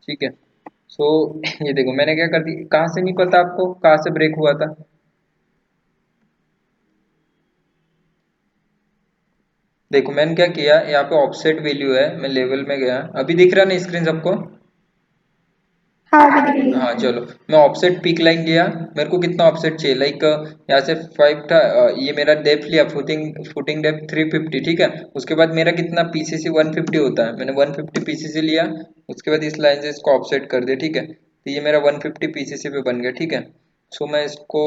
ठीक है। सो ये देखो मैंने क्या कर दी, कहाँ से नहीं पता आपको कहाँ से ब्रेक हुआ था? देखो मैंने क्या किया, यहाँ पे ऑफसेट वैल्यू है, मैं लेवल में गया, अभी दिख रहा ना स्क्रीन सबको? हाँ, अभी दिख रही हाँ है। चलो, मैं ऑफसेट पीक लाइन लिया। मेरे को कितना ऑफसेट चाहिए, लाइक यहाँ से 5 था, ये मेरा डेप्थ लिया, फुटिंग फुटिंग डेप्थ 350, ठीक है। उसके बाद मेरा कितना पीसीसी 150 होता है, मैंने 150 पीसीसी लिया। उसके बाद इस लाइन से इसको ऑफसेट कर दिया, ठीक है। तो ये मेरा 150 पीसीसी पे बन गया, ठीक है। सो मैं इसको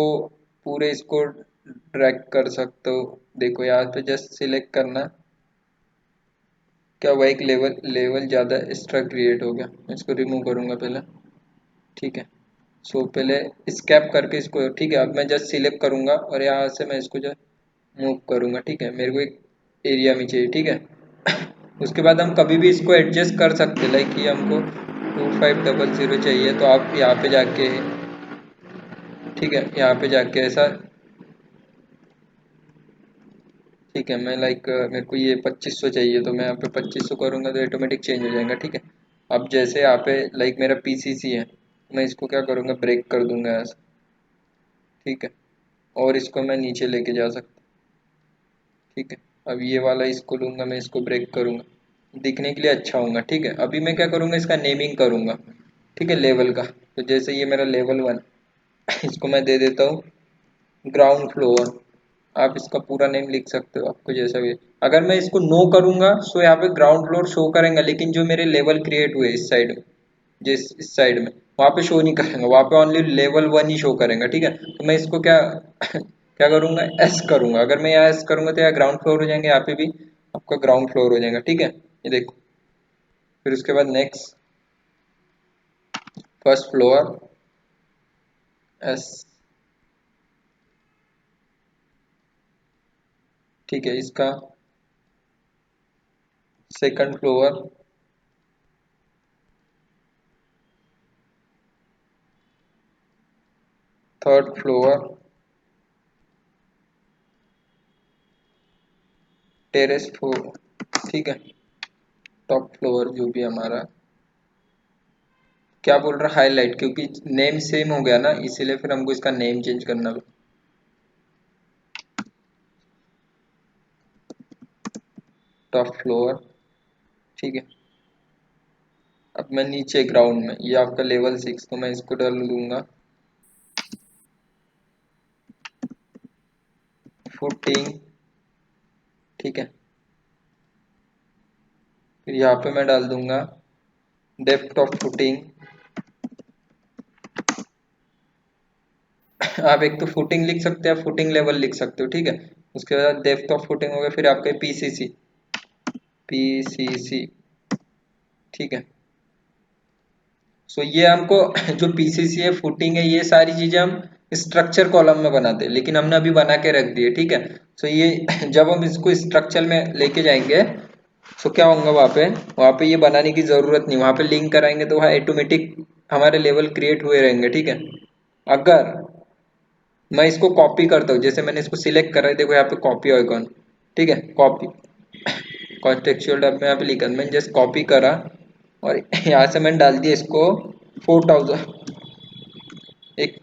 पूरे इसको ड्रैग कर सकता हूँ। देखो यहाँ पे जस्ट सिलेक्ट करना, क्या हुआ, एक लेवल लेवल ज़्यादा एक्स्ट्रा क्रिएट हो गया, मैं इसको रिमूव करूँगा पहले, ठीक है। सो पहले स्कैप करके इसको, ठीक है। अब मैं जस्ट सिलेक्ट करूँगा और यहाँ से मैं इसको जो मूव करूँगा, ठीक है। मेरे को एक एरिया में चाहिए, ठीक है। उसके बाद हम कभी भी इसको एडजस्ट कर सकते हैं, लाइक कि हमको 2500 चाहिए तो आप यहाँ पे जाके, ठीक है, यहाँ पे जाके ऐसा, ठीक है। मैं लाइक मेरे को ये 2500 चाहिए तो मैं यहाँ पे 2500 करूँगा तो ऑटोमेटिक चेंज हो जाएगा, ठीक है। अब जैसे यहाँ पे लाइक मेरा पीसीसी है, मैं इसको क्या करूँगा, ब्रेक कर दूंगा यहाँ से, ठीक है। और इसको मैं नीचे लेके जा सकता, ठीक है। अब ये वाला इसको लूँगा, मैं इसको ब्रेक करूँगा, दिखने के लिए अच्छा होगा, ठीक है। अभी मैं क्या करूँगा, इसका नेमिंग करूँगा, ठीक है, लेवल का। तो जैसे ये मेरा लेवल 1, इसको मैं दे देता हूँ ग्राउंड फ्लोर। आप इसका पूरा नेम लिख सकते हो, आपको जैसा भी। अगर मैं इसको नो करूँगा सो यहाँ पे ग्राउंड फ्लोर शो करेंगे, लेकिन जो मेरे लेवल क्रिएट हुए इस साइड में, जिस इस साइड में, वहाँ पे शो नहीं करेंगे, वहाँ पे ओनली लेवल 1 ही शो करेंगे, ठीक है। तो मैं इसको क्या क्या करूँगा, एस करूँगा। अगर मैं यहाँ एस करूँगा तो यहाँ ग्राउंड फ्लोर हो जाएंगे, यहाँ पे भी आपका ग्राउंड फ्लोर हो जाएगा, ठीक है। ये देखो, फिर उसके बाद नेक्स्ट, फर्स्ट फ्लोर एस, ठीक है। इसका second floor, third floor, terrace floor, ठीक है। टॉप फ्लोर जो भी हमारा, क्या बोल रहा है, हाईलाइट, क्योंकि नेम सेम हो गया ना, इसीलिए फिर हमको इसका नेम चेंज करना। टॉप फ्लोर, ठीक है। अब मैं नीचे ग्राउंड में, ये आपका लेवल 6, तो मैं इसको डाल दूंगा फुटिंग, ठीक है। फिर यहाँ पे मैं डाल दूंगा डेप्थ ऑफ फुटिंग। आप एक तो फुटिंग लिख सकते हैं, फुटिंग लेवल लिख सकते हो, ठीक है। उसके बाद डेप्थ ऑफ फुटिंग हो गया, फिर आपका पीसीसी, पीसीसी, ठीक है। सो ये हमको जो पीसीसी है, फुटिंग है, ये सारी चीजें हम स्ट्रक्चर कॉलम में बनाते हैं, लेकिन हमने अभी बना के रख दिए, ठीक है। सो ये जब हम इसको स्ट्रक्चर में लेके जाएंगे, सो क्या होगा, वहाँ पे ये बनाने की जरूरत नहीं, वहाँ पे लिंक कराएंगे तो वहाँ ऑटोमेटिक हमारे लेवल क्रिएट हुए रहेंगे, ठीक है। अगर मैं इसको कॉपी करता हूँ, जैसे मैंने इसको सिलेक्ट करा है, देखो यहाँ पे कॉपी आइकॉन, ठीक है, कॉपी कॉन्टेक्चुअल टैब में यहाँ पे लिखा, मैंने जस्ट कॉपी करा और यहाँ से मैंने डाल दिया इसको 4000, एक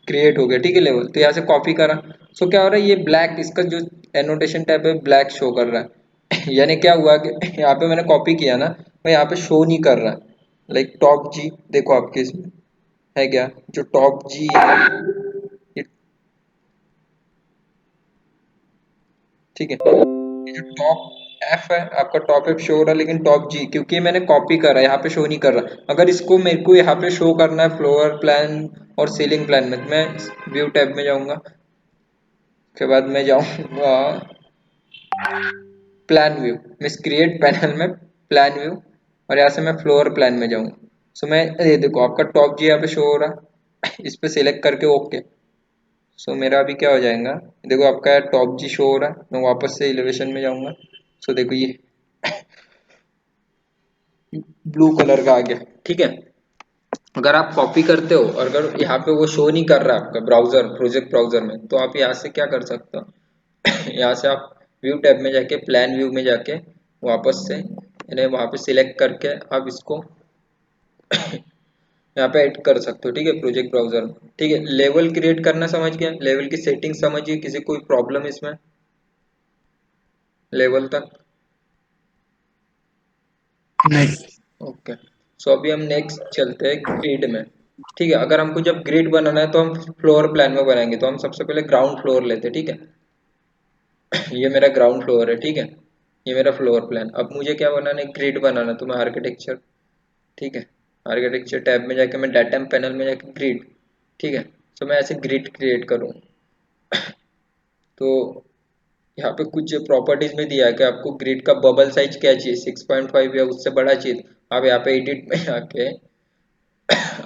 क्रिएट हो गया, ठीक है, लेवल। तो यहाँ से कॉपी करा, सो क्या हो रहा है, ये ब्लैक, इसका जो एनोटेशन टैब है ब्लैक शो कर रहा है। यानी क्या हुआ कि यहाँ पे मैंने कॉपी किया ना, वो यहाँ पे शो नहीं कर रहा, लाइक टॉप जी, देखो आपके इसमें है क्या, जो टॉप जी है ये, ठीक है। ये जो टॉप एफ है आपका, टॉप एफ शो हो रहा है, लेकिन टॉप जी क्योंकि ये मैंने कॉपी करा है, यहाँ पे शो नहीं कर रहा। अगर इसको मेरे को यहाँ पे शो करना है फ्लोर प्लान और सीलिंग प्लान में, तो मैं व्यू टैब में जाऊंगा, उसके बाद मैं जाऊंगा प्लान व्यू, मैं क्रिएट पैनल में प्लान व्यू, और यहाँ से मैं फ्लोर प्लान में जाऊंगा। सो मैं, ये देखो आपका टॉप जी यहाँ पे शो हो रहा है, इस पे सिलेक्ट करके ओके। सो मेरा अभी क्या हो जाएगा, देखो आपका टॉप जी शो हो रहा है, मैं वापस से एलिवेशन में जाऊंगा। सो देखो ये ब्लू कलर का आ गया, ठीक है। अगर आप कॉपी करते हो और अगर यहाँ पे वो शो नहीं कर रहा आपका ब्राउजर, प्रोजेक्ट ब्राउजर में, तो आप यहाँ से क्या कर सकते हो, यहाँ से आप व्यू टैब में जाके प्लान व्यू में जाके वापस से, यानी वहाँ पे सिलेक्ट करके आप इसको यहाँ पे ऐड कर सकते हो, ठीक है, प्रोजेक्ट ब्राउजर में। ठीक है, लेवल क्रिएट करना समझ गया, लेवल की सेटिंग समझिए, किसी कोई प्रॉब्लम इसमें लेवल तक? नहीं। ओके, सो अभी हम नेक्स्ट चलते हैं ग्रिड में। ठीक है, अगर हमको जब ग्रिड बनाना है तो हम फ्लोर प्लान में बनाएंगे, तो हम सबसे पहले ग्राउंड फ्लोर लेते हैं। ठीक है, ये मेरा ग्राउंड फ्लोर है। ठीक है, ये मेरा फ्लोर प्लान। अब मुझे क्या बनाना है, ग्रिड बनाना, तो मैं आर्किटेक्चर, ठीक है, आर्किटेक्चर टैब में जाके मैं डाटा पैनल में जाके ग्रिड, ठीक है, तो मैं ऐसे ग्रिड क्रिएट करूँ। तो यहाँ पे कुछ प्रॉपर्टीज में दिया है कि आपको ग्रिड का बबल साइज क्या चाहिए, 6.5 या उससे बड़ा चाहिए। आप यहाँ पे एडिट में आके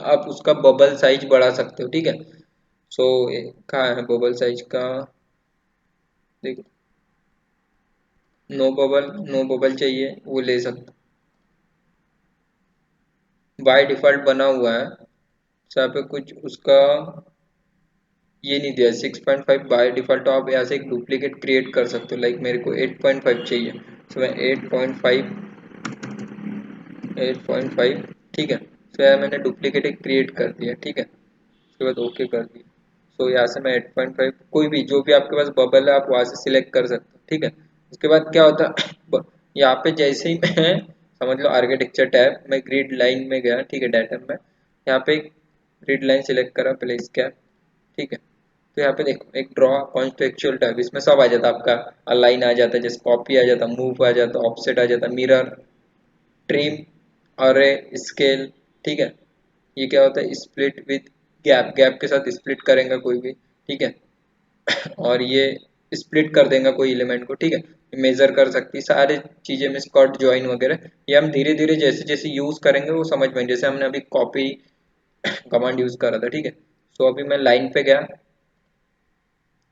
आप उसका बबल साइज बढ़ा सकते हो। ठीक है, सो कहाँ है बबल साइज का, देखो, नो बबल चाहिए वो ले सकते, बाय डिफॉल्ट बना हुआ है। सो यहाँ पे कुछ उसका ये नहीं दिया 6.5 बाय डिफॉल्ट, तो आप यहाँ से एक डुप्लीकेट क्रिएट कर सकते हो। लाइक मेरे को 8.5 चाहिए, तो मैं 8.5, ठीक है, तो यार मैंने डुप्लीकेट एक क्रिएट कर दिया। ठीक है, उसके बाद ओके कर दिया। सो यहाँ से मैं 8.5, कोई भी जो भी आपके पास बबल है आप वहाँ से सिलेक्ट कर सकते हो। ठीक है, उसके बाद क्या होता है यहाँ पे जैसे ही मैं समझ लो आर्किटेक्चर टैब मैं ग्रिड लाइन में गया, ठीक है, डाटा में यहाँ पे ग्रिड लाइन सिलेक्ट करा, पहले इसका, ठीक है, तो यहाँ पे देखो एक ड्रॉ कॉन्टेक्चुअल टैब, इसमें सब आ जाता है आपका, अलाइन आ जाता है, जैसे कॉपी आ जाता, मूव आ जाता, ऑफसेट आ जाता, मिरर, ट्रिम, अरे, स्केल। ठीक है, ये क्या होता है, स्प्लिट विथ गैप, गैप के साथ स्प्लिट करेंगे कोई भी। ठीक है, और ये स्प्लिट कर देगा कोई एलिमेंट को। ठीक है, मेजर कर सकती है सारी चीजें में, कट ज्वाइन वगैरह, ये हम धीरे धीरे जैसे जैसे यूज करेंगे वो समझ में, जैसे हमने अभी कॉपी कमांड यूज करा था। ठीक है, सो अभी मैं लाइन पे गया,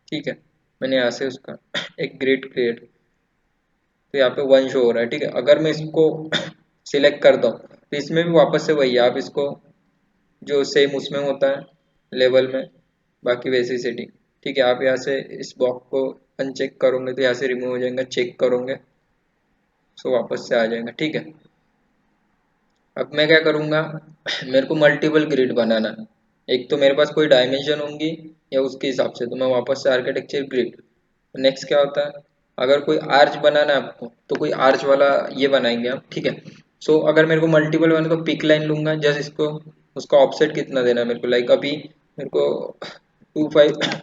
ठीक है, मैंने यहाँ से उसका एक ग्रिड क्रिएट, तो यहाँ पे वन शो हो रहा है। ठीक है, अगर मैं इसको सिलेक्ट कर दूँ तो इसमें भी वापस से वही है, आप इसको जो सेम उसमें होता है लेवल में, बाकी वैसी सेटिंग। ठीक है, आप यहाँ से इस बॉक्स को अनचेक करोगे तो यहाँ से रिमूव हो जाएगा, चेक करोगे तो वापस से आ जाएगा। ठीक है, अब मैं क्या करूँगा, मेरे को मल्टीपल ग्रिड बनाना है। एक तो मेरे पास कोई डायमेंशन होंगी या उसके हिसाब से, तो मैं वापस से आर्किटेक्चर ग्रिड। नेक्स्ट क्या होता है, अगर कोई आर्च बनाना है आपको तो कोई आर्च वाला ये बनाएंगे हम। ठीक है, सो अगर मेरे को मल्टीपल बने तो पिक लाइन लूंगा, जस्ट इसको, उसका ऑफसेट कितना देना है मेरे को, लाइक अभी मेरे को 2.5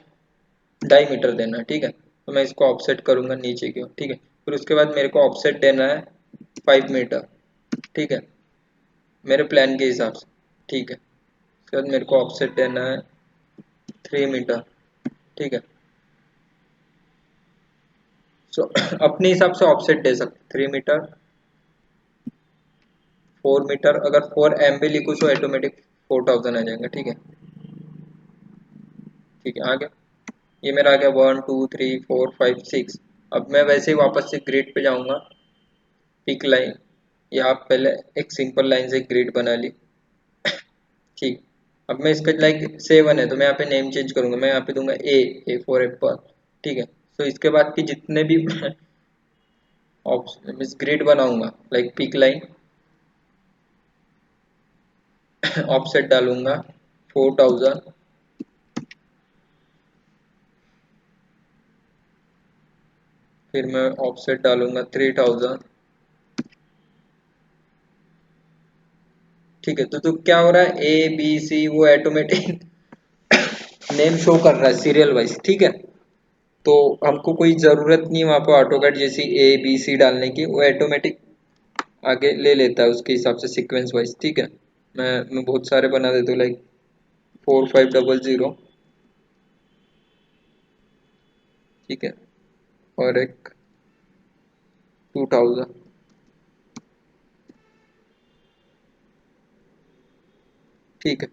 डाईमीटर देना है। ठीक है, तो मैं इसको ऑफसेट करूंगा नीचे की ओर। ठीक है, फिर उसके बाद मेरे को ऑफसेट देना है 5 मीटर। ठीक है, मेरे प्लान के हिसाब से। ठीक है, उसके बाद मेरे को ऑफसेट देना है 3 मीटर। ठीक है, सो अपने हिसाब से ऑफसेट दे सकते 3 मीटर, 4 मीटर, अगर 4 MB लिखूँ तो ऑटोमेटिक 4000 आ जाएगा। ठीक है, ठीक है, आ गया, ये मेरा आ गया 1 2 3 4 5 6। अब मैं वैसे ही वापस से ग्रिड पे जाऊंगा, पिक लाइन, या आप पहले एक सिंपल लाइन से ग्रिड बना ली। ठीक, अब मैं इसका लाइक 7 है तो मैं यहाँ पे नेम चेंज करूंगा, मैं यहाँ पे दूंगा ए फॉर एप्पल। ठीक है, तो इसके बाद की जितने भी मीन्स ग्रिड बनाऊंगा, लाइक पिक लाइन, ऑफसेट डालूंगा 4000, फिर मैं ऑफसेट डालूंगा 3000। ठीक है, तो क्या हो रहा है, A B C वो ऑटोमेटिक नेम शो कर रहा है सीरियल वाइज। ठीक है, तो हमको कोई ज़रूरत नहीं है वहाँ पर ऑटोकैड जैसी A B C डालने की, वो ऑटोमेटिक आगे ले लेता है उसके हिसाब से सीक्वेंस वाइज। ठीक है, मैं बहुत सारे बना देता हूँ, लाइक 4500। ठीक है, और एक 2000। ठीक है,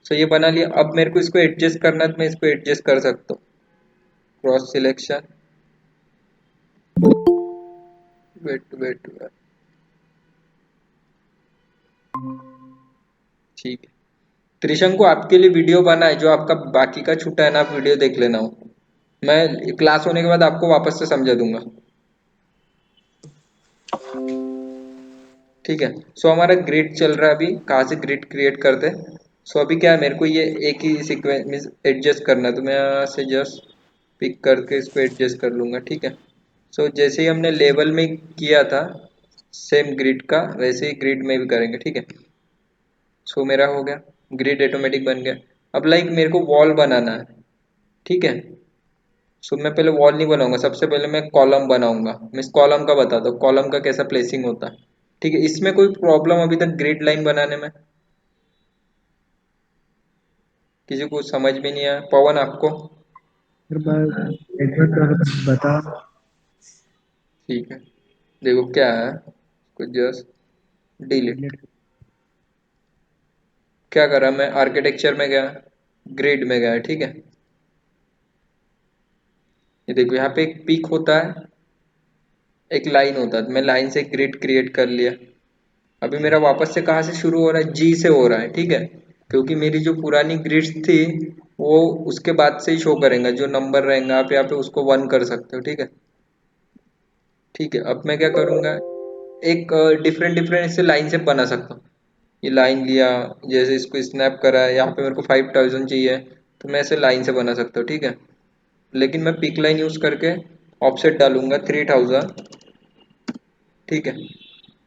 सो ये बना लिया। अब मेरे को इसको एडजस्ट करना है तो मैं इसको एडजस्ट कर सकता हूँ, क्रॉस सिलेक्शन, वेट, ठीक है। त्रिशंकु आपके लिए वीडियो बना है, जो आपका बाकी का छूटा है ना, आप वीडियो देख लेना हो, मैं क्लास होने के बाद आपको वापस से समझा दूंगा। ठीक है। सो हमारा ग्रिड चल रहा है, अभी कहाँ से ग्रिड क्रिएट करते हैं। सो अभी क्या है, मेरे को ये एक ही सीक्वेंस में एडजस्ट करना है, तो मैं यहाँ से जस्ट पिक करके इसको एडजस्ट कर लूँगा, ठीक है। सो जैसे ही हमने लेवल में किया था सेम ग्रिड का, वैसे ही ग्रिड में भी करेंगे, ठीक है। सो मेरा हो गया, ग्रिड ऑटोमेटिक बन गया। अब लाइक मेरे को वॉल बनाना है, ठीक है। सो मैं पहले वॉल नहीं बनाऊंगा, सबसे पहले मैं कॉलम बनाऊंगा। मैं इस कॉलम का बताता हूँ, कॉलम का कैसा प्लेसिंग होता है, ठीक है। इसमें कोई प्रॉब्लम अभी तक ग्रिड लाइन बनाने में किसी को समझ में नहीं आया? पवन आपको? फिर बस एक बार बता। ठीक है, देखो क्या है, कुछ जस्ट डिलीट। डिलीट। क्या करा मैं, आर्किटेक्चर में गया, ग्रिड में गया, ठीक है। ये देखो यहाँ पे एक पीक होता है, एक लाइन होता है, मैं लाइन से ग्रिड क्रिएट कर लिया। अभी मेरा वापस से कहाँ से शुरू हो रहा है, जी से हो रहा है, ठीक है। क्योंकि मेरी जो पुरानी ग्रिड्स थी वो उसके बाद से ही शो करेंगे, जो नंबर रहेंगे आप यहाँ पे उसको 1 कर सकते हो, ठीक है। ठीक है, अब मैं क्या करूँगा, एक डिफरेंट डिफरेंट इससे लाइन से बना सकता हूँ। ये लाइन लिया, जैसे इसको स्नैप करा है, यहाँ पे मेरे को 5000 चाहिए, तो मैं ऐसे लाइन से बना सकता हूँ, ठीक है। लेकिन मैं पिक लाइन यूज़ करके ऑफसेट डालूंगा 3000, ठीक है।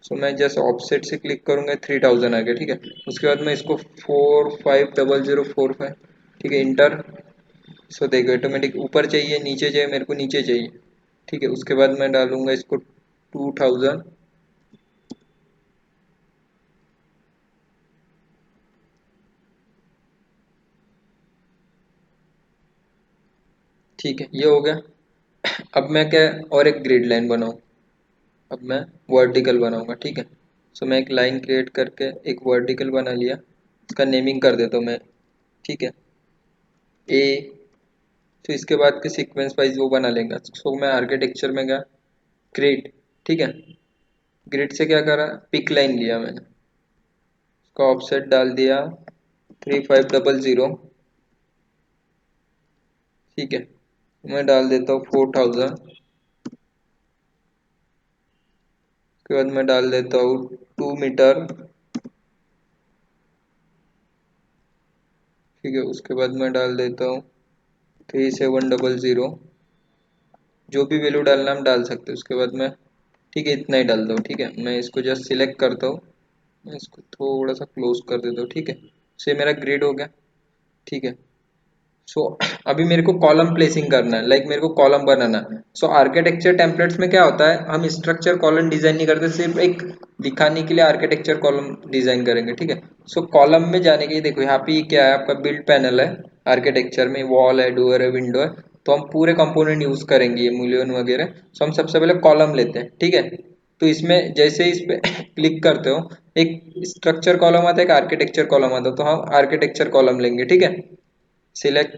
सो मैं जैसे ऑफसेट से क्लिक करूंगा 3000 आ गया, ठीक है। उसके बाद मैं इसको 450045, ठीक है, इंटर। सो देखो ऑटोमेटिक ऊपर चाहिए नीचे चाहिए, मेरे को नीचे चाहिए, ठीक है। उसके बाद मैं डालूंगा इसको 2000, ठीक है, ये हो गया। अब मैं क्या, और एक ग्रिड लाइन बनाऊँ, अब मैं वर्टिकल बनाऊंगा, ठीक है। सो मैं एक लाइन क्रिएट करके एक वर्टिकल बना लिया, इसका नेमिंग कर देता हूँ मैं, ठीक है, ए। तो इसके बाद के सीक्वेंस वाइज वो बना लेंगे। सो मैं आर्किटेक्चर में गया, ग्रिड, ठीक है। ग्रिड से क्या करा, पिक लाइन लिया मैंने, उसका ऑफसेट डाल दिया 3500, ठीक है। मैं डाल देता हूँ 4000, उसके बाद मैं डाल देता हूँ 2 मीटर, ठीक है। उसके बाद मैं डाल देता हूँ 3700, जो भी वैल्यू डालना हम डाल सकते हैं। उसके बाद मैं, ठीक है, इतना ही डाल दो, ठीक है। मैं इसको जस्ट सिलेक्ट करता हूँ, मैं इसको थोड़ा सा क्लोज कर देता हूँ, ठीक है। से मेरा ग्रिड हो गया, ठीक है। सो अभी मेरे को कॉलम प्लेसिंग करना है, लाइक मेरे को कॉलम बनाना है। सो आर्किटेक्चर टेम्पलेट्स में क्या होता है, हम स्ट्रक्चर कॉलम डिजाइन नहीं करते, सिर्फ एक दिखाने के लिए आर्किटेक्चर कॉलम डिजाइन करेंगे, ठीक है। सो कॉलम में जाने के लिए देखो यहाँ पे ये क्या है, आपका बिल्ड पैनल है, आर्किटेक्चर में वॉल है, डोर है, विंडो है। तो हम पूरे कंपोनेंट यूज करेंगे, ये मूल्यन वगैरह। सो हम सबसे पहले कॉलम लेते हैं, ठीक है। तो इसमें जैसे ही इस पे क्लिक करते हो, एक स्ट्रक्चर कॉलम आता है, एक आर्किटेक्चर कॉलम आता है, तो हम आर्किटेक्चर कॉलम लेंगे, ठीक है। सिलेक्ट।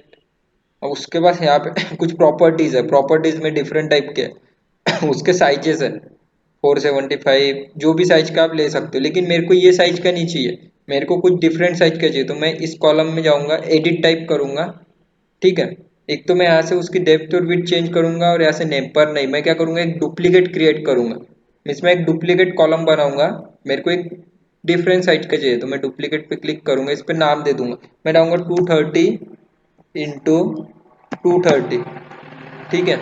और उसके बाद यहाँ पे कुछ प्रॉपर्टीज है, प्रॉपर्टीज में डिफरेंट टाइप के उसके साइजेस है, 475, जो भी साइज का आप ले सकते हो, लेकिन मेरे को ये साइज का नहीं चाहिए, मेरे को कुछ डिफरेंट साइज का चाहिए। तो मैं इस कॉलम में जाऊंगा, एडिट टाइप करूंगा, ठीक है। एक तो मैं यहाँ से उसकी डेप्थ और विड्थ चेंज करूंगा, और यहाँ से नेम पर नहीं, मैं क्या करूंगा, एक डुप्लीकेट क्रिएट करूंगा। इसमें एक डुप्लीकेट कॉलम बनाऊंगा, मेरे को एक डिफरेंट साइज का चाहिए, तो मैं डुप्लीकेट पे क्लिक करूंगा, इस पे नाम दे दूंगा, मैं डालूंगा 230 × 230, ठीक है।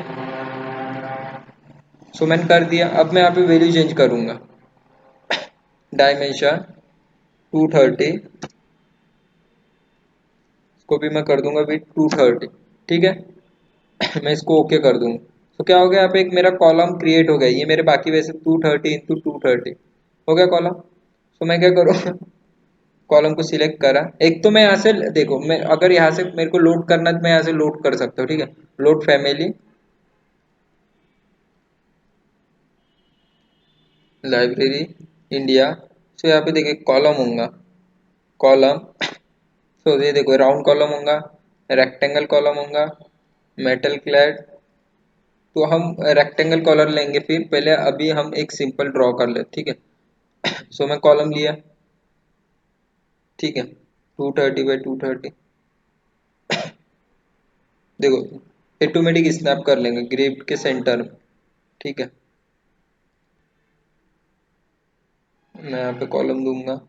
सो मैंने कर दिया। अब मैं यहाँ पे वैल्यू चेंज करूंगा, डायमेंशन 230, इसको भी मैं कर दूंगा विथ 230, ठीक है। मैं इसको ओके कर दूंगा। तो क्या हो गया, यहाँ पे एक मेरा कॉलम क्रिएट हो गया, ये मेरे बाकी वैसे 230 × 230 हो गया कॉलम। तो मैं क्या करूँ कॉलम को सिलेक्ट करा, एक तो मैं यहाँ से देखो, मैं अगर यहाँ से मेरे को लोड करना है तो मैं यहाँ से लोड कर सकता हूँ, ठीक है। Load family, library, India. So यहाँ पे देखिए कॉलम होगा, कॉलम। सो ये देखो राउंड कॉलम होगा, रेक्टेंगल कॉलम होगा, मेटल क्लैड। तो हम रेक्टेंगल कॉलर लेंगे, फिर पहले अभी हम एक सिंपल ड्रॉ कर ले, ठीक है। सो मैं कॉलम लिया, ठीक है, 230 × 230, देखो ऑटोमेटिक स्नैप कर लेंगे ग्रिड के सेंटर में, ठीक है। मैं यहाँ पे कॉलम दूंगा,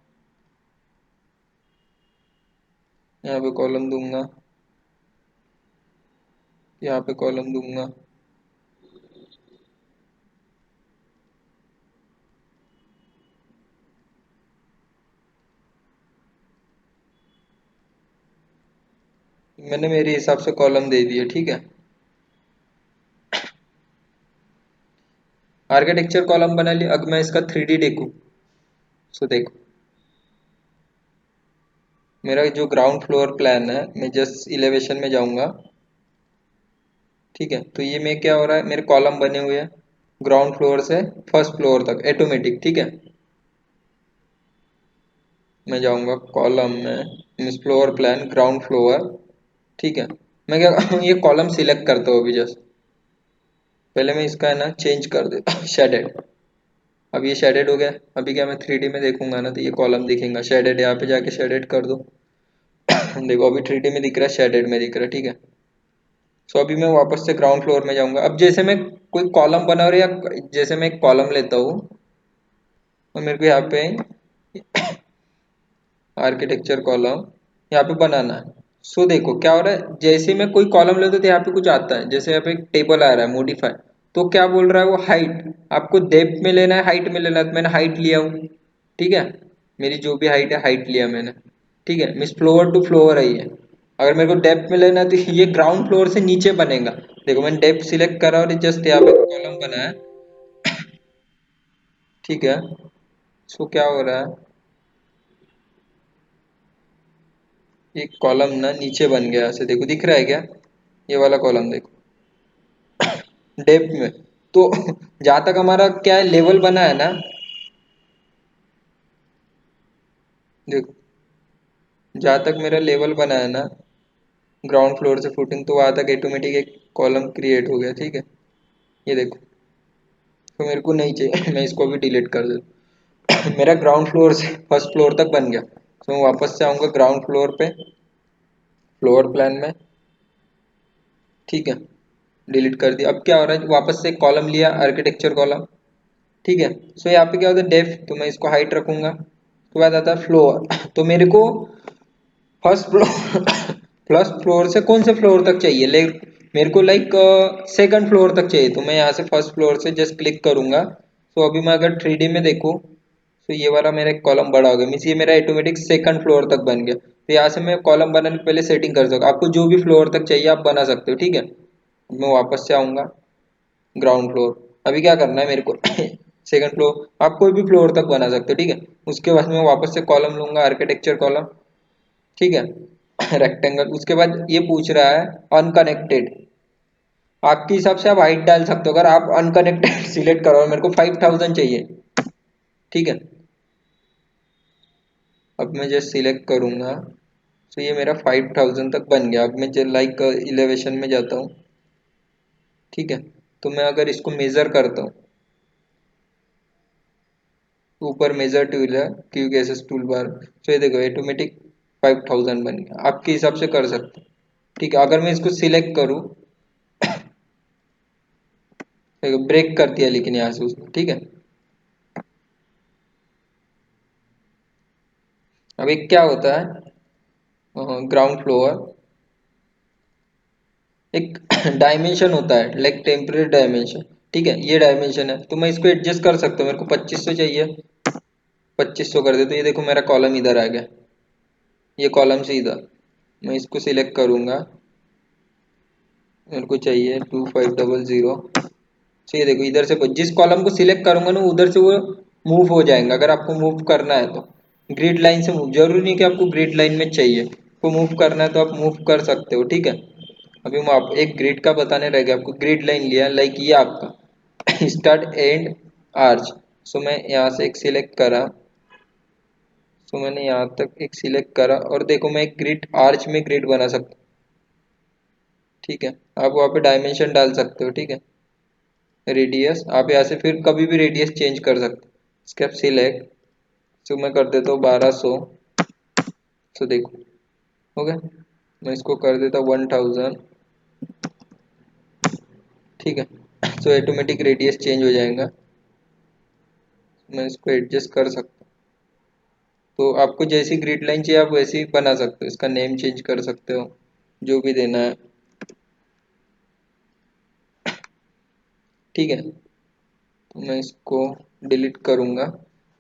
यहाँ पे कॉलम दूंगा, यहाँ पे कॉलम दूंगा। मैंने मेरे हिसाब से कॉलम दे दिए, ठीक है। आर्किटेक्चर कॉलम बना लिया। अब मैं इसका 3D देखूँ, सो देखो मेरा जो ग्राउंड फ्लोर प्लान है, मैं जस्ट इलेवेशन में जाऊंगा, ठीक है। तो ये में क्या हो रहा है, मेरे कॉलम बने हुए हैं ग्राउंड फ्लोर से फर्स्ट फ्लोर तक ऑटोमेटिक, ठीक है। मैं जाऊंगा कॉलम में, means floor plan ground floor, ठीक है। मैं क्या ये कॉलम सिलेक्ट करता हूँ अभी जस्ट। पहले मैं इसका है ना चेंज कर देता शेडेड। अब ये शेडेड हो गया। अभी क्या मैं 3D में देखूंगा ना, तो ये कॉलम दिखेगा शेडेड। यहाँ पे जाके शेडेड कर दो देखो अभी 3D में दिख रहा है, शेडेड में दिख रहा है, ठीक है। सो अभी मैं वापस से ग्राउंड फ्लोर में जाऊंगा। अब जैसे मैं कोई कॉलम बना रहा या जैसे मैं एक कॉलम लेता हूँ, तो मेरे को यहाँ पे आर्किटेक्चर कॉलम यहाँ पे बनाना है। सो देखो क्या हो रहा है, जैसे मैं कोई कॉलम लेता हूँ तो यहाँ पे कुछ आता है। जैसे यहाँ पे एक टेबल आ रहा है मॉडिफाई, तो क्या बोल रहा है वो हाइट आपको डेप्थ में लेना है, हाइट में लेना है। तो मैंने हाइट लिया हूँ, ठीक है। मेरी जो भी हाइट है हाइट लिया मैंने, ठीक है। मीन्स फ्लोर टू फ्लोर है ये। अगर मेरे को डेप्थ में लेना है तो ये ग्राउंड फ्लोर से नीचे बनेगा। देखो मैंने डेप्थ सिलेक्ट करा और जस्ट यहाँ पे कॉलम बना है, ठीक है। सो क्या हो रहा है, एक कॉलम ना नीचे बन गया ऐसे, देखो दिख रहा है क्या, ये वाला कॉलम देखो डेप्थ में। तो जहां तक हमारा क्या है लेवल बना है ना, देखो जहां तक मेरा लेवल बना है ना ग्राउंड फ्लोर से फुटिंग, तो वहां तक ऑटोमेटिक एक कॉलम क्रिएट हो गया, ठीक है। ये देखो, तो मेरे को नहीं चाहिए मैं इसको भी डिलीट कर देता हूँ। मेरा ग्राउंड फ्लोर से फर्स्ट फ्लोर तक बन गया। तो मैं वापस से आऊंगा ग्राउंड फ्लोर पे, फ्लोर प्लान में, ठीक है। डिलीट कर दिया। अब क्या हो रहा है, वापस से कॉलम लिया आर्किटेक्चर कॉलम, ठीक है। सो यहाँ पे क्या होता है डेप्थ, तो मैं इसको हाइट रखूंगा। उसके बाद आता है फ्लोर तो मेरे को फर्स्ट फ्लोर फर्स्ट फ्लोर से कौन से फ्लोर तक चाहिए, मेरे को लाइक सेकंड फ्लोर तक चाहिए। तो मैं यहाँ से फर्स्ट फ्लोर से जस्ट क्लिक करूंगा। तो अभी मैं अगर 3D में देखूँ, तो ये वाला मेरा एक कॉलम बड़ा हो गया, मीन्स ये मेरा ऑटोमेटिक सेकंड फ्लोर तक बन गया। तो यहाँ से मैं कॉलम बनाने से पहले सेटिंग कर सकता हूँ। आपको जो भी फ्लोर तक चाहिए आप बना सकते हो, ठीक है। मैं वापस से आऊंगा ग्राउंड फ्लोर। अभी क्या करना है मेरे को सेकंड फ्लोर, आप कोई भी फ्लोर तक बना सकते हो, ठीक है। उसके बाद मैं वापस से कॉलम लूंगा आर्किटेक्चर कॉलम, ठीक है रेक्टेंगल। उसके बाद ये पूछ रहा है अनकनेक्टेड। आपके हिसाब से आप हाइट डाल सकते हो। अगर आप अनकनेक्टेड सिलेक्ट करो, मेरे को 5000 चाहिए, ठीक है। अब मैं जस्ट सिलेक्ट करूंगा, तो ये मेरा 5000 तक बन गया। अब मैं लाइक इलेवेशन में जाता हूँ, ठीक है। तो मैं अगर इसको मेजर करता हूँ, ऊपर मेजर टूल है, क्यू गैसेस टूल बार, तो ये देखो ऑटोमेटिक 5000 बन गया। आपके हिसाब से कर सकते हो, ठीक है। अगर मैं इसको सिलेक्ट करूँ, देखो ब्रेक कर दिया लेकिन यहाँ से उसने, ठीक है। अब एक क्या होता है ग्राउंड फ्लोर, एक डायमेंशन होता है लाइक टेम्परेरी डायमेंशन, ठीक है। ये डायमेंशन है तो मैं इसको एडजस्ट कर सकता हूँ। मेरे को 2500 चाहिए, 2500 कर दे। तो ये देखो मेरा कॉलम इधर आ गया, ये कॉलम से इधर। मैं इसको सिलेक्ट करूंगा, मेरे को चाहिए 2500। तो ये देखो इधर से जिस कॉलम को सिलेक्ट करूंगा ना उधर से वो मूव हो जाएगा। अगर आपको मूव करना है तो ग्रिड लाइन से मूव, जरूरी नहीं कि आपको ग्रिड लाइन में चाहिए, को मूव करना है तो आप मूव कर सकते हो, ठीक है। अभी मैं आप एक ग्रिड का बताने रह गया आपको। ग्रिड लाइन लिया लाइक ये आपका स्टार्ट एंड आर्च। सो मैं यहाँ से एक सिलेक्ट करा, सो मैंने यहाँ तक एक सिलेक्ट करा और देखो मैं एक ग्रिड आर्च में ग्रिड बना सकता हूँ, ठीक है। आप वहाँ पे डायमेंशन डाल सकते हो, ठीक है। रेडियस आप यहाँ से फिर कभी भी रेडियस चेंज कर सकते हो। इसके आप सिलेक्ट, तो मैं कर देता हूँ 1200। तो देखो हो गया। मैं इसको कर देता हूँ 1000, ठीक है। तो ऑटोमेटिक रेडियस चेंज हो जाएगा। मैं इसको एडजस्ट कर सकता हूँ। तो आपको जैसी ग्रिड लाइन चाहिए आप वैसी बना सकते हो, इसका नेम चेंज कर सकते हो, जो भी देना है, ठीक है। तो मैं इसको डिलीट करूँगा।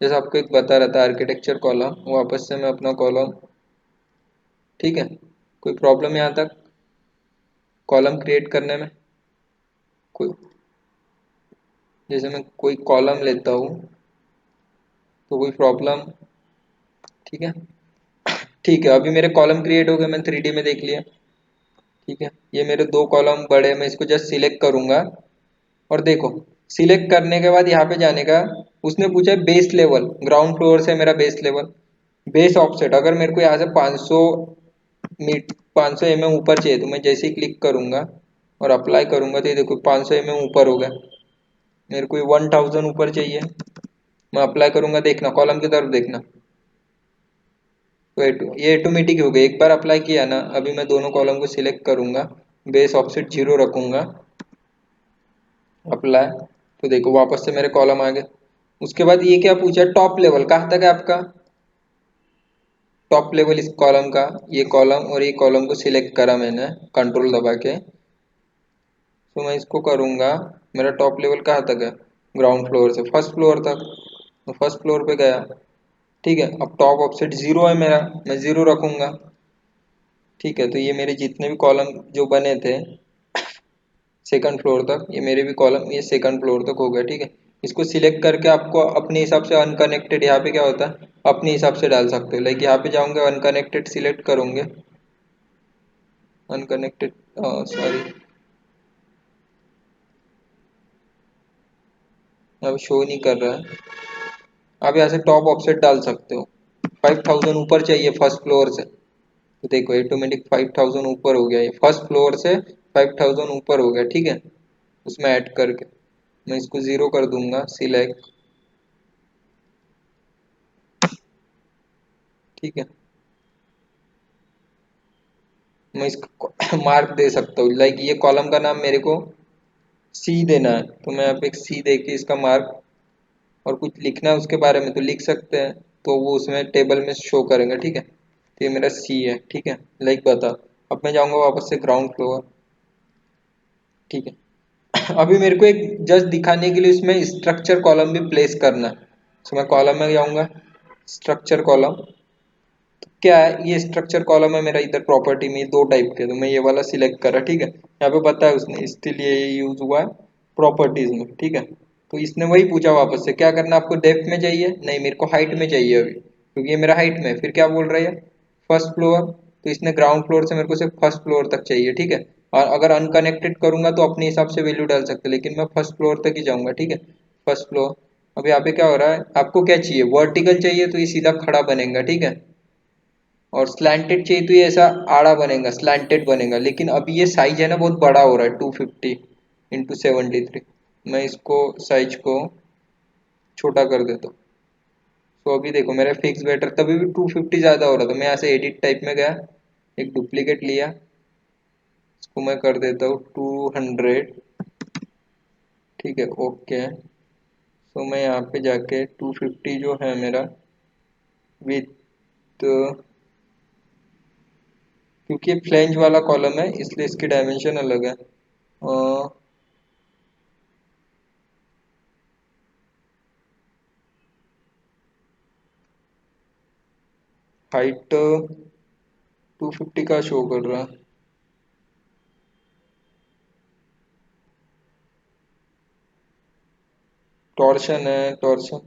जैसे आपको एक बता रहा था आर्किटेक्चर कॉलम, वापस से मैं अपना कॉलम, ठीक है। कोई प्रॉब्लम यहाँ तक कॉलम क्रिएट करने में? कोई, जैसे मैं कोई कॉलम लेता हूँ तो कोई प्रॉब्लम? ठीक है, ठीक है। अभी मेरे कॉलम क्रिएट हो गए, मैं 3D में देख लिया, ठीक है। ये मेरे दो कॉलम बड़े, मैं इसको जस्ट सिलेक्ट करूँगा और देखो सिलेक्ट करने के बाद यहाँ पे जाने का, उसने पूछा है बेस लेवल, ग्राउंड फ्लोर से मेरा बेस लेवल, बेस ऑफसेट। अगर मेरे को यहाँ से 500 मीट 500 mm ऊपर चाहिए तो मैं जैसे ही क्लिक करूँगा और अप्लाई करूँगा तो ये देखो 500 mm ऊपर हो गया। मेरे को 1000 ऊपर चाहिए, मैं अप्लाई करूँगा, देखना कॉलम की तरफ देखना, तो ये ऑटोमेटिक हो गया। एक बार अप्लाई किया ना, अभी मैं दोनों कॉलम को सिलेक्ट करूँगा, बेस ऑफसेट 0 रखूँगा, अप्लाई, तो देखो वापस से मेरे कॉलम आ गए। उसके बाद ये क्या पूछा, टॉप लेवल कहाँ तक है आपका, टॉप लेवल इस कॉलम का, ये कॉलम और ये कॉलम को सिलेक्ट करा मैंने कंट्रोल दबा के, तो मैं इसको करूँगा, मेरा टॉप लेवल कहाँ तक है, ग्राउंड फ्लोर से फर्स्ट फ्लोर तक, तो फर्स्ट फ्लोर पे गया, ठीक है। अब टॉप ऑफसेट 0 है मेरा, मैं 0 रखूँगा, ठीक है। तो ये मेरे जितने भी कॉलम जो बने थे सेकंड फ्लोर तक, ये मेरे भी कॉलम ये सेकंड फ्लोर तक हो गया, ठीक है। इसको सिलेक्ट करके आपको अपने हिसाब से अनकनेक्टेड, यहाँ पे क्या होता है अपने हिसाब से डाल सकते हो। लाइक यहाँ पे जाऊँगे अनकनेक्टेड सिलेक्ट करूँगे, अनकनेक्टेड, सॉरी अब शो नहीं कर रहा है। आप यहाँ से टॉप ऑफसेट डाल सकते हो, 5000 ऊपर चाहिए फर्स्ट फ्लोर से, तो देखो ऑटोमेटिक 5000 ऊपर हो गया, ये फर्स्ट फ्लोर से 5000 ऊपर हो गया, ठीक है। उसमें ऐड करके मैं इसको 0 कर दूंगा, सिलेक्ट, ठीक है। मैं इसको मार्क दे सकता हूँ, लाइक ये कॉलम का नाम मेरे को सी देना है, तो मैं यहाँ पे एक सी दे के इसका मार्क, और कुछ लिखना है उसके बारे में तो लिख सकते हैं, तो वो उसमें टेबल में शो करेंगे, ठीक है। तो ये मेरा सी है, ठीक है, लाइक बता। अब मैं जाऊँगा वापस से ग्राउंड फ्लोर, ठीक है। अभी मेरे को एक जस्ट दिखाने के लिए इसमें स्ट्रक्चर कॉलम भी प्लेस करना है, तो मैं कॉलम में जाऊँगा, स्ट्रक्चर कॉलम, क्या है ये स्ट्रक्चर कॉलम है मेरा, इधर प्रॉपर्टी में दो टाइप के, तो मैं ये वाला सिलेक्ट करा, ठीक है। यहाँ पे बताया उसने स्टिल ये यूज हुआ है प्रॉपर्टीज में, ठीक है। तो इसने वही पूछा वापस से क्या करना आपको, डेप्थ में चाहिए, नहीं मेरे को हाइट में चाहिए अभी, क्योंकि ये मेरा हाइट में, फिर क्या बोल रहा है फर्स्ट फ्लोर, तो इसने ग्राउंड फ्लोर से मेरे को सिर्फ फर्स्ट फ्लोर तक चाहिए, ठीक है। और अगर अनकनेक्टेड करूंगा तो अपने हिसाब से वैल्यू डाल सकते, लेकिन मैं फर्स्ट फ्लोर तक ही जाऊंगा, ठीक है, फर्स्ट फ्लोर। अब यहाँ पे क्या हो रहा है, आपको क्या चाहिए, वर्टिकल चाहिए तो ये सीधा खड़ा बनेगा, ठीक है, और स्लैंटेड चाहिए तो ये ऐसा आड़ा बनेगा, स्लैंटेड बनेगा। लेकिन अभी ये साइज है ना बहुत बड़ा हो रहा है, 250 × 73, मैं इसको साइज को छोटा कर देता हूँ। तो अभी देखो मेरा फिक्स बेटर, तभी भी 250 ज़्यादा हो रहा था, मैं यहाँ से एडिट टाइप में गया, एक डुप्लीकेट लिया, इसको मैं कर देता हूँ 200, ठीक है, ओके। तो मैं यहाँ पे जाके 250 जो है मेरा विथ, क्योंकि ये फ्लैंज वाला कॉलम है इसलिए इसकी डायमेंशन अलग है, हाइट 250 का शो कर रहा है, टॉर्शन है टॉर्शन,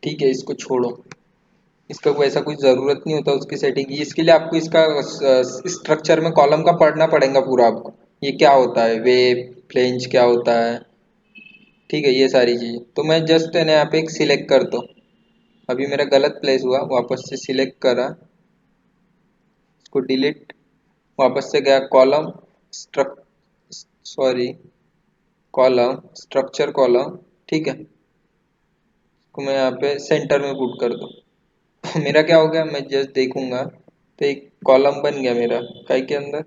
ठीक है इसको छोड़ो, इसका कोई ऐसा कुछ ज़रूरत नहीं होता उसकी सेटिंग की, इसके लिए आपको इसका स्ट्रक्चर में कॉलम का पढ़ना पड़ेगा पूरा आपको, ये क्या होता है वेव फ्लेंज क्या होता है, ठीक है, ये सारी चीज़ें। तो मैं जस्ट है ना यहाँ पे एक सिलेक्ट करता हूँ, अभी मेरा गलत प्लेस हुआ, वापस से सिलेक्ट करा, इसको डिलीट, वापस से गया column struck, sorry column structure column, ठीक है, इसको मैं यहाँ पे सेंटर में पुट कर दूँ। मेरा क्या हो गया, मैं जस्ट देखूंगा तो एक कॉलम बन गया मेरा, काय के अंदर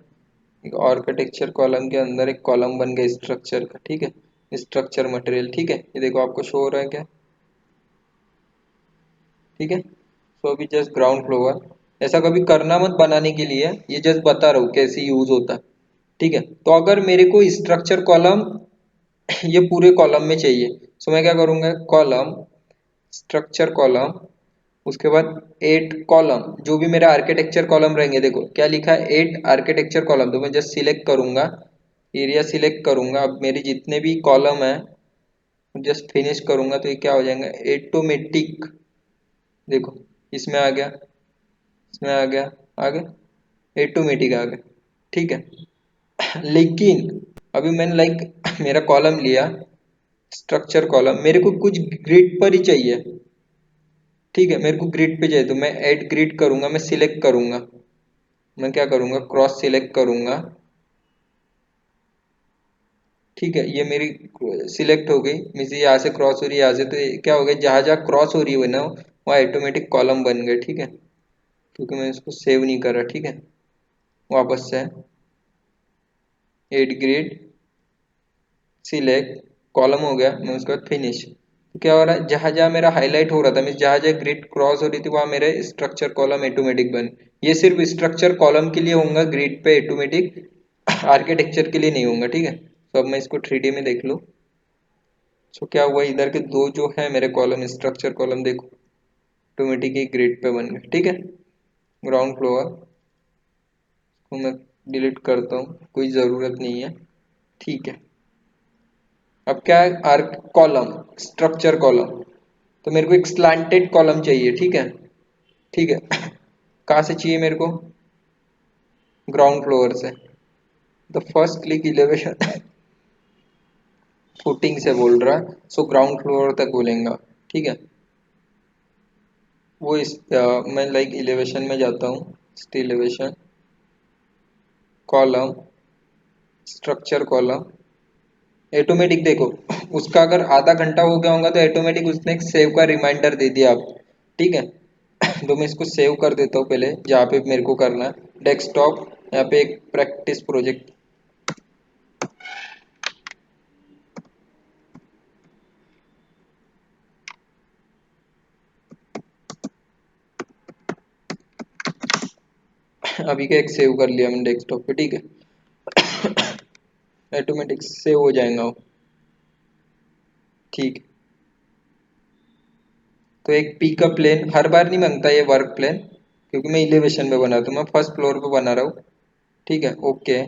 एक आर्किटेक्चर कॉलम के अंदर एक कॉलम बन गया स्ट्रक्चर का, ठीक है। स्ट्रक्चर मटेरियल, ठीक है। ये देखो आपको शो हो रहा है क्या, ठीक है। सो अभी जस्ट ग्राउंड फ्लोर, ऐसा कभी करना मत बनाने के लिए, ये जस्ट बता रहा हूँ कैसे यूज होता है, ठीक है। तो अगर मेरे को स्ट्रक्चर कॉलम ये पूरे कॉलम में चाहिए, सो मैं क्या करूँगा, कॉलम, स्ट्रक्चर कॉलम, उसके बाद 8 कॉलम, जो भी मेरा आर्किटेक्चर कॉलम रहेंगे, देखो क्या लिखा है 8 आर्किटेक्चर कॉलम, तो मैं जस्ट सिलेक्ट करूंगा, एरिया सिलेक्ट करूंगा, अब मेरी जितने भी कॉलम है जस्ट फिनिश करूंगा, तो ये क्या हो जाएगा, ऑटोमेटिक, देखो इसमें आ गया, इसमें आ गया, आ गया, ऑटोमेटिक आ गया, ठीक है। लेकिन अभी मैंने लाइक मेरा कॉलम लिया, स्ट्रक्चर कॉलम, मेरे को कुछ ग्रिड पर ही चाहिए, ठीक है, मेरे को ग्रिड पे चाहिए, तो मैं ऐड ग्रिड करूंगा, मैं सिलेक्ट करूंगा, मैं क्या करूंगा, क्रॉस सिलेक्ट करूंगा, ठीक है। ये मेरी सिलेक्ट हो गई, मीन्स यहाँ से क्रॉस हो रही है, यहाँ से, तो ये क्या हो गया, जहाँ जहाँ क्रॉस हो रही है ना वहाँ ऑटोमेटिक कॉलम बन गए, ठीक है। क्योंकि मैं इसको सेव नहीं कर रहा, ठीक है। वापस से एड ग्रिड, सिलेक्ट, कॉलम हो गया, मैं उसके बाद फिनिश, तो क्या हो रहा है, जहाँ जहाँ मेरा हाईलाइट हो रहा था, मीन्स जहाँ जहाँ ग्रिड क्रॉस हो रही थी वहाँ मेरे स्ट्रक्चर कॉलम ऑटोमेटिक बन, ये सिर्फ स्ट्रक्चर कॉलम के लिए होगा, ग्रिड पे ऑटोमेटिक आर्किटेक्चर के लिए नहीं होगा, ठीक है। तो अब मैं इसको 3D में देख लूँ, सो क्या हुआ, इधर के दो जो है मेरे कॉलम, स्ट्रक्चर कॉलम, देखो ऑटोमेटिक ही ग्रिड पे बन गए, ठीक है। ग्राउंड फ्लोर को मैं डिलीट करता हूँ, कोई ज़रूरत नहीं है, ठीक है। अब क्या है, आर्क कॉलम, स्ट्रक्चर कॉलम, तो मेरे को एक स्लैंटेड कॉलम चाहिए, ठीक है, ठीक है। कहाँ से चाहिए मेरे को, ग्राउंड फ्लोर से, the first click elevation footing से बोल रहा है, सो ग्राउंड फ्लोर तक बोलेंगे, ठीक है। वो मैं लाइक इलेवेशन में जाता हूँ, steel elevation, column, structure column, automatic, देखो उसका अगर आधा घंटा हो गया होगा तो ऑटोमेटिक उसने एक सेव का रिमाइंडर दे दिया आप, ठीक है। तो मैं इसको सेव कर देता हूँ पहले, जहाँ पे मेरे को करना है, डेस्कटॉप, यहाँ पे एक प्रैक्टिस प्रोजेक्ट, अभी का एक सेव कर लिया मैंने डेस्कटॉप पे, ठीक है। ऑटोमेटिक सेव हो जाएगा वो, ठीक है। तो एक पी का प्लेन हर बार नहीं मांगता ये वर्क प्लेन, क्योंकि मैं इलेवेशन में बना, तो मैं फर्स्ट फ्लोर पे बना रहा हूँ, ठीक है, ओके।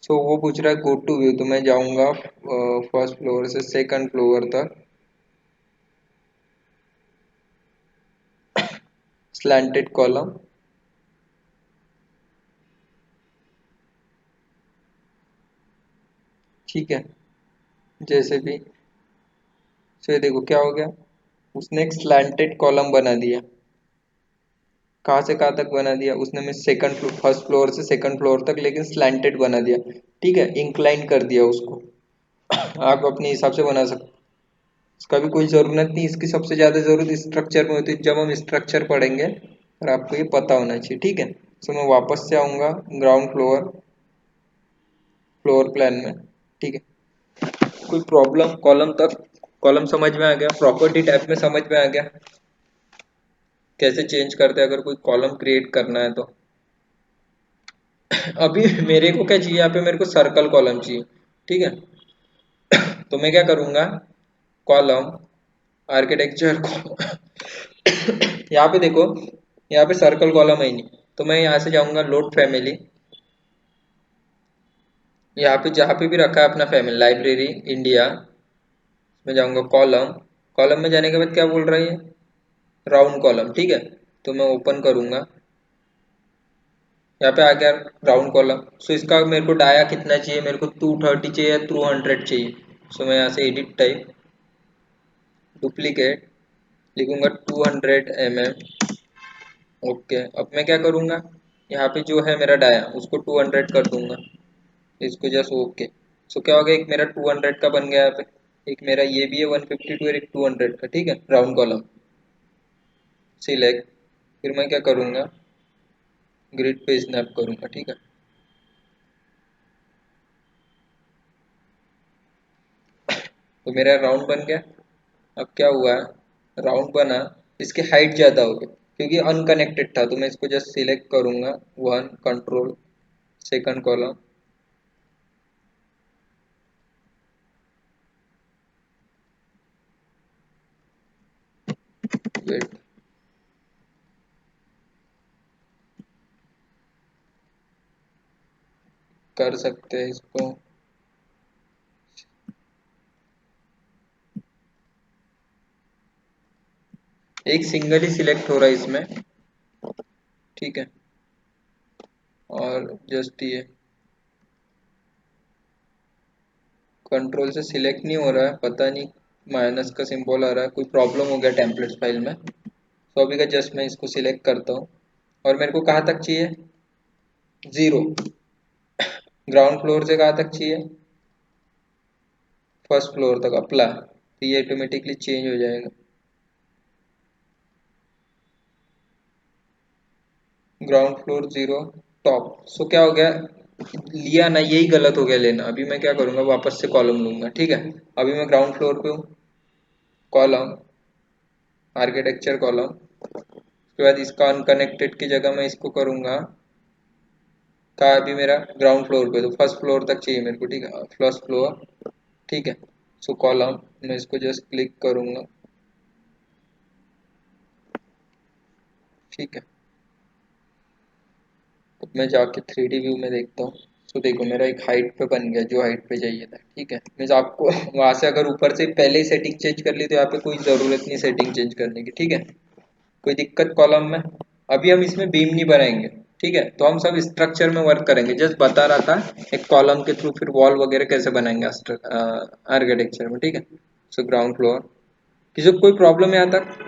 सो वो पूछ रहा है गो टू व्यू, तो मैं जाऊंगा फर्स्ट फ्लोर से सेकंड फ्लोर तक, स्लैंटेड कॉलम, ठीक है, जैसे भी। सो ये देखो क्या हो गया, उसने एक स्लैंटेड कॉलम बना दिया, कहाँ से कहाँ तक बना दिया उसने, मैं सेकंड फ्लोर, फर्स्ट फ्लोर से सेकंड फ्लोर तक, लेकिन स्लैंटेड बना दिया, ठीक है, इंक्लाइन कर दिया उसको। आप अपने हिसाब से बना सकते, इसका भी कोई ज़रूरत नहीं, इसकी सबसे ज़्यादा ज़रूरत स्ट्रक्चर में होती है, जब हम स्ट्रक्चर पढ़ेंगे, और आपको ये पता होना चाहिए, ठीक है। सो मैं वापस से आऊँगा ग्राउंड फ्लोर, फ्लोर प्लान में, ठीक है। कोई प्रॉब्लम, कॉलम तक, कॉलम समझ में आ गया, प्रॉपर्टी टैब में समझ में आ गया कैसे चेंज करते हैं अगर कोई कॉलम क्रिएट करना है तो। अभी मेरे को क्या चाहिए, यहाँ पे मेरे को सर्कल कॉलम चाहिए, ठीक है। तो मैं क्या करूँगा, कॉलम, आर्किटेक्चर, यहाँ पे देखो, यहाँ पे सर्कल कॉलम है ही नहीं, तो मैं यहाँ से जाऊँगा लोड फैमिली, यहाँ पे जहाँ पे भी रखा है अपना फैमिली, लाइब्रेरी इंडिया, मैं जाऊँगा कॉलम, कॉलम में जाने के बाद क्या बोल रहा है, राउंड कॉलम, ठीक है। तो मैं ओपन करूँगा, यहाँ पे आ गया राउंड कॉलम। सो इसका मेरे को डाया कितना चाहिए, मेरे को 230 चाहिए या 200 चाहिए, सो मैं यहाँ से एडिट टाइप, डुप्लीकेट, लिखूंगा 200 mm, ओके। अब मैं क्या करूँगा, यहाँ पे जो है मेरा डाया उसको 200 कर दूंगा, इसको जस्ट ओके। सो क्या हो गया, एक मेरा 200 का बन गया यहाँ पे, एक मेरा ये भी है 152 और एक 200 का, ठीक है, राउंड कॉलम, सिलेक्ट, फिर मैं क्या करूँगा, ग्रिड पे स्नैप करूँगा, ठीक है। तो मेरा राउंड बन गया। अब क्या हुआ, राउंड बना, इसकी हाइट ज़्यादा हो गई क्योंकि अनकनेक्टेड था, तो मैं इसको जस्ट सिलेक्ट करूँगा, one, control, second column, wait, कर सकते हैं इसको, एक सिंगल ही सिलेक्ट हो रहा है इसमें, ठीक है। और जस्ट ये कंट्रोल से सिलेक्ट नहीं हो रहा है, पता नहीं, माइनस का सिंबल आ रहा है, कोई प्रॉब्लम हो गया टेम्पलेट्स फाइल में। तो अभी का जस्ट मैं इसको सिलेक्ट करता हूँ, और मेरे को कहाँ तक चाहिए, 0, ग्राउंड फ्लोर से कहाँ तक चाहिए, फर्स्ट फ्लोर तक अप्लाई, तो ये ऑटोमेटिकली चेंज हो जाएगा। Ground floor 0, top. सो क्या हो गया, लिया ना, यही गलत हो गया लेना। अभी मैं क्या करूँगा, वापस से कॉलम लूँगा, ठीक है। अभी मैं ग्राउंड फ्लोर पे हूँ, कॉलम, आर्किटेक्चर कॉलम, उसके बाद इसका अनकनेक्टेड की जगह मैं इसको करूँगा, का अभी मेरा ग्राउंड फ्लोर पे, तो फर्स्ट फ्लोर तक चाहिए मेरे को, ठीक है, फर्स्ट फ्लोर, ठीक है। सो कॉलम, मैं इसको जस्ट क्लिक करूँगा, ठीक है। अब मैं जाके 3D व्यू में देखता हूँ। तो देखो मेरा एक हाइट पे बन गया, जो हाइट पे चाहिए था, ठीक है। मीन्स आपको वहाँ से अगर ऊपर से पहले ही सेटिंग चेंज कर ली तो यहाँ पे कोई ज़रूरत नहीं सेटिंग चेंज करने की, ठीक है। कोई दिक्कत कॉलम में। अभी हम इसमें बीम नहीं बनाएंगे, ठीक है, तो हम सब स्ट्रक्चर में वर्क करेंगे। जस्ट बता रहा था एक कॉलम के थ्रू फिर वॉल वगैरह कैसे बनाएंगे आर्किटेक्चर में, ठीक है। सो ग्राउंड फ्लोर, किसी को कोई प्रॉब्लम है यहाँ तक?